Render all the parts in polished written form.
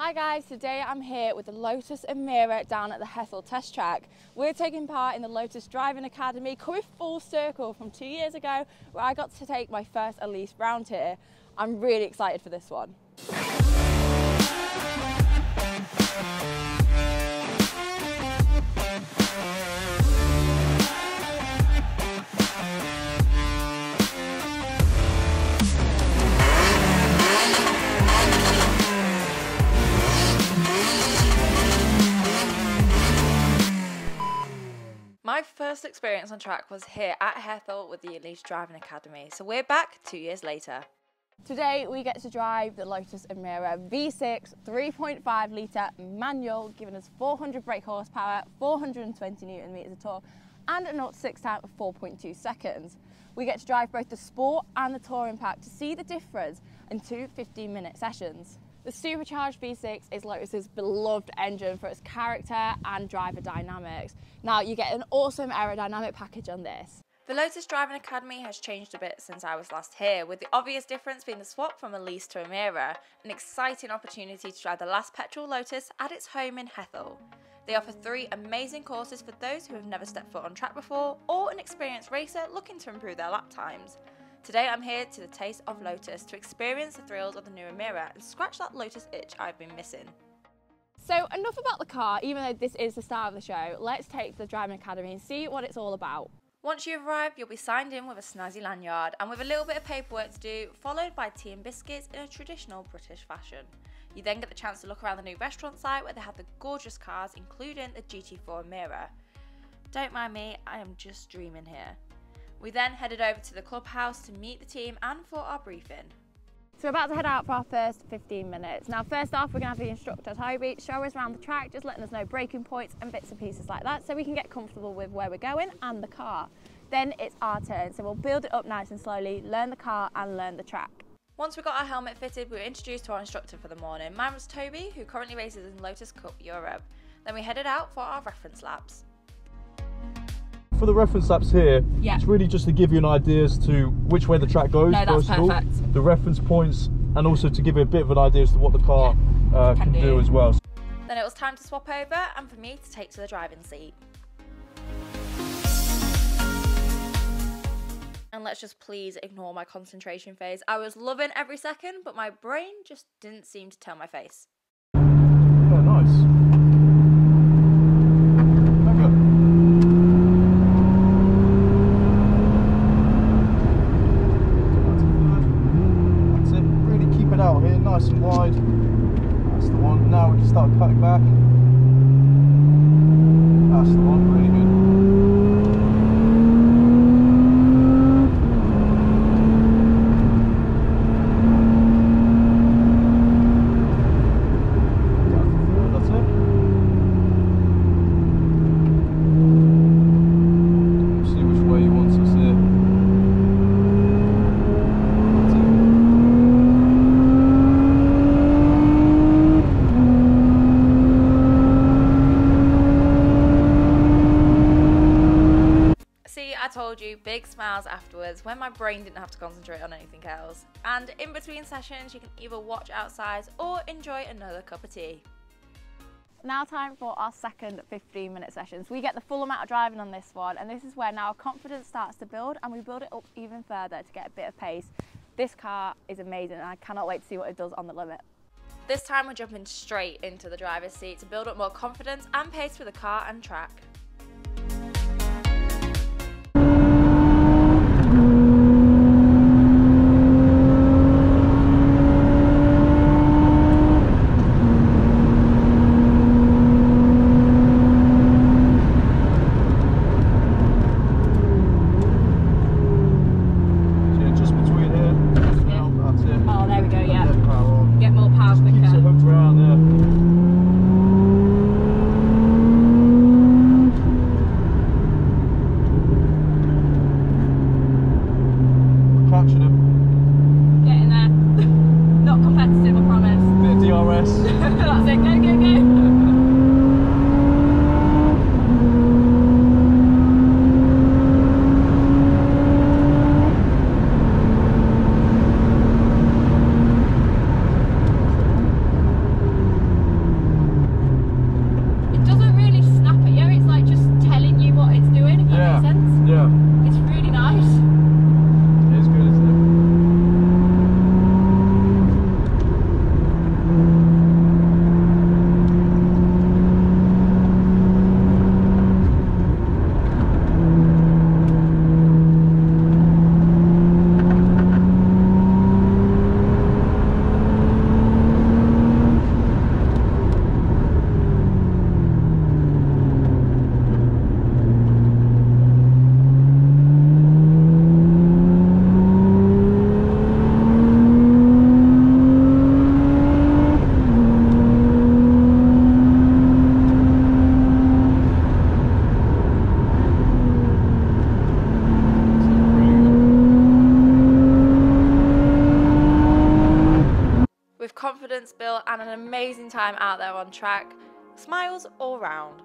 Hi guys, today I'm here with the Lotus Emira down at the Hethel test track. We're taking part in the Lotus Driving Academy, coming full circle from 2 years ago where I got to take my first Elise round here. I'm really excited for this one. My first experience on track was here at Hethel with the Lotus Driving Academy, so we're back 2 years later. Today we get to drive the Lotus Emira V6 3.5 litre manual, giving us 400 brake horsepower, 420 Newton meters of torque and a 0 to 60 time of 4.2 seconds. We get to drive both the Sport and the Touring pack to see the difference in two 15-minute sessions. The supercharged V6 is Lotus's beloved engine for its character and driver dynamics. Now you get an awesome aerodynamic package on this. The Lotus Driving Academy has changed a bit since I was last here, with the obvious difference being the swap from Elise to Emira, an exciting opportunity to drive the last petrol Lotus at its home in Hethel. They offer 3 amazing courses for those who have never stepped foot on track before, or an experienced racer looking to improve their lap times. Today I'm here to the taste of Lotus to experience the thrills of the new Emira and scratch that Lotus itch I've been missing. So enough about the car, even though this is the start of the show, let's take to the Driving Academy and see what it's all about. Once you've arrived, you'll be signed in with a snazzy lanyard and with a little bit of paperwork to do, followed by tea and biscuits in a traditional British fashion. You then get the chance to look around the new restaurant site where they have the gorgeous cars, including the GT4 Emira. Don't mind me, I am just dreaming here. We then headed over to the clubhouse to meet the team and for our briefing. So we're about to head out for our first 15 minutes. Now first off, we're going to have the instructor Toby show us around the track, just letting us know braking points and bits and pieces like that so we can get comfortable with where we're going and the car. Then it's our turn, so we'll build it up nice and slowly, learn the car and learn the track. Once we got our helmet fitted, we were introduced to our instructor for the morning. Mine was Toby, who currently races in Lotus Cup Europe. Then we headed out for our reference laps. For the reference laps here, it's really just to give you an idea as to which way the track goes. No, that's perfect. The reference points, and also to give you a bit of an idea as to what the car can do as well. Then it was time to swap over and for me to take to the driving seat. And let's just please ignore my concentration phase. I was loving every second, but my brain just didn't seem to tell my face. Oh, nice. Out here, nice and wide. That's the one. Now we can start cutting back. That's the one, really good. That's it. We'll see which way he wants us here. I told you, big smiles afterwards when my brain didn't have to concentrate on anything else. And in between sessions, you can either watch outside or enjoy another cup of tea. Now time for our second 15-minute sessions. We get the full amount of driving on this one, and this is where now our confidence starts to build and we build it up even further to get a bit of pace. This car is amazing and I cannot wait to see what it does on the limit. This time we're jumping straight into the driver's seat to build up more confidence and pace for the car and track. skill and an amazing time out there on track. Smiles all round.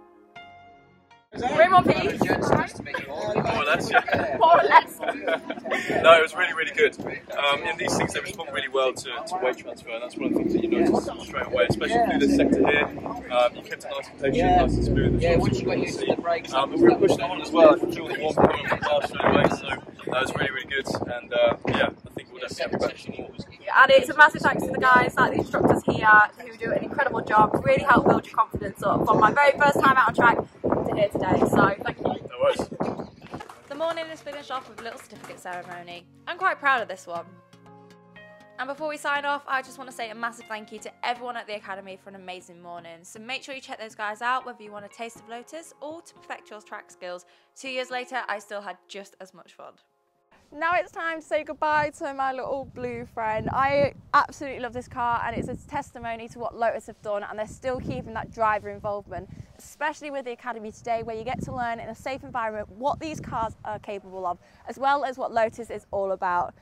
More or less. Yeah. More or less. No, it was really, really good. In these things, they respond really well to weight transfer, and that's one of the things that you notice straight away, especially through this sector here. You kept it nice and patient, nice and smooth. Yeah, once you got used to the brakes. We were pushing on as well. I could feel the warm coming from the car straight away, so that was really, really good. And yeah, I think we'll definitely be back for more. And it's a massive thanks to the guys, like the instructors here, who do an incredible job, really help build your confidence up from my very first time out on track to here today, so thank you. No worries. The morning is finished off with a little certificate ceremony. I'm quite proud of this one. And before we sign off, I just want to say a massive thank you to everyone at the Academy for an amazing morning. So make sure you check those guys out, whether you want a taste of Lotus or to perfect your track skills. 2 years later, I still had just as much fun. Now it's time to say goodbye to my little blue friend. I absolutely love this car, and it's a testimony to what Lotus have done, and they're still keeping that driver involvement, especially with the Academy today, where you get to learn in a safe environment what these cars are capable of, as well as what Lotus is all about.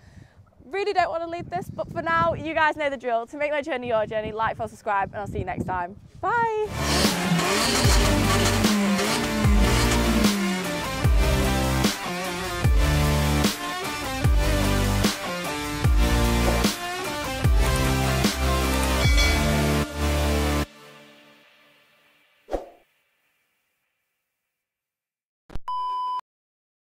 Really don't want to leave this, but for now, you guys know the drill. To make my journey your journey, like, follow, subscribe, and I'll see you next time. Bye!